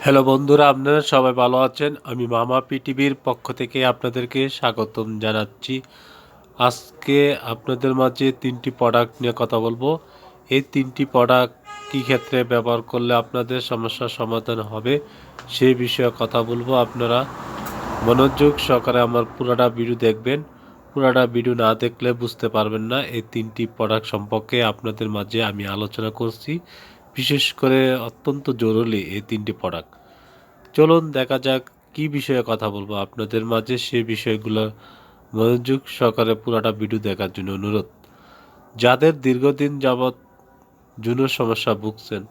Hello বন্ধুরা, আপনারা সবাই ভালো আছেন? আমি মামা পিটিভির পক্ষ থেকে আপনাদেরকে স্বাগতম জানাচ্ছি। আজকে আপনাদের মাঝে 3টি প্রোডাক্ট নিয়ে কথা বলবো। এই 3টি প্রোডাক্ট কী ক্ষেত্রে ব্যবহার করলে আপনাদের সমস্যার সমাধান হবে সেই বিষয়ে কথা বলবো। আপনারা মনোযোগ সহকারে আমার পুরাটা ভিডিও দেখবেন। পুরাটা ভিডিও না দেখলে বুঝতে পারবেন না এই 3টি প্রোডাক্ট সম্পর্কে আপনাদের মাঝে আমি আলোচনা করছি। বিশেষ করে অত্যন্ত জরুরি এই 3টি প্রোডাক্ট। চলুন দেখা যাক কি বিষয়ে কথা বলবো আপনাদের মাঝে, সেই বিষয়গুলো মনোযোগ সহকারে পুরাটা ভিডিও দেখার জন্য অনুরোধ। যাদের দীর্ঘদিন যাবৎ যৌন সমস্যা ভুগছেন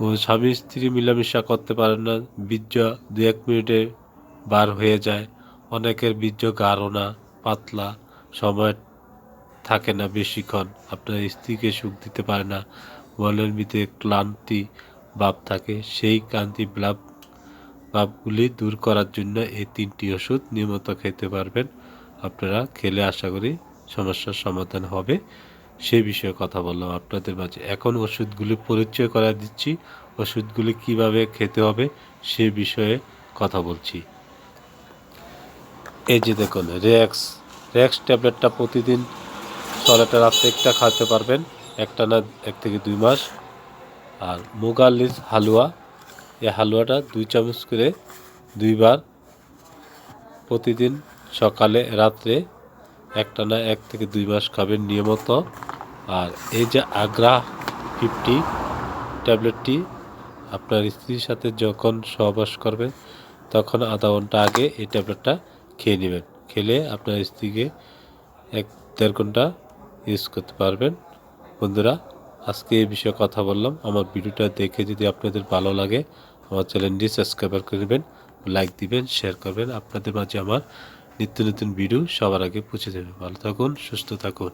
ও স্বামী স্ত্রী মিলামিশা করতে পারেন না, বীর্য 2-1 মিনিটে বার হয়ে যায়, অনেকের বীর্য গাঢ় না, পাতলা, সময় থাকে না বেশিক্ষণ, আপনার স্ত্রীকে সুখ দিতে পারে না, মনের ভিতরে ক্লান্তি ভাব থাকে, সেই ক্লান্তি ভাবগুলি দূর করার জন্য এই 3টি ওষুধ নিয়মিত খেতে পারবেন। আপনারা খেলে আশা করি সমস্যার সমাধান হবে। সেই বিষয়ে কথা বললাম আপনাদের মাঝে। এখন ওষুধগুলি পরিচয় করা দিচ্ছি, ওষুধগুলি কিভাবে খেতে হবে সেই বিষয়ে কথা বলছি। এই যে দেখুন, রেক্স ট্যাবলেটটা প্রতিদিন সকালে রাত্রে একটা খাওয়াতে পারবেন, একটা না 1 থেকে 2 মাস। আর মুগালিস হালুয়া, এই হালুয়াটা 2 চামচ করে 2 বার প্রতিদিন সকালে রাত্রে একটানা 1 থেকে 2 মাস খাবেন নিয়মিত। আর এই যে আগ্রা 50 ট্যাবলেটটি আপনার স্ত্রীর সাথে যখন সহবাস করবেন তখন আধা ঘন্টা আগে এই ট্যাবলেটটা খেয়ে নেবেন। খেলে আপনার স্ত্রীকে 1-1.5 ঘন্টা ইউজ করতে পারবেন। বন্ধুরা, আজকে এই বিষয়ে কথা বললাম। আমার ভিডিওটা দেখে যদি আপনাদের ভালো লাগে আমার চ্যানেলটি সাবস্ক্রাইব করবেন, লাইক দিবেন, শেয়ার করবেন। আপনাদের মাঝে আমার নিত্য নতুন ভিডিও সবার আগে পৌঁছে দেবে। ভালো থাকুন, সুস্থ থাকুন।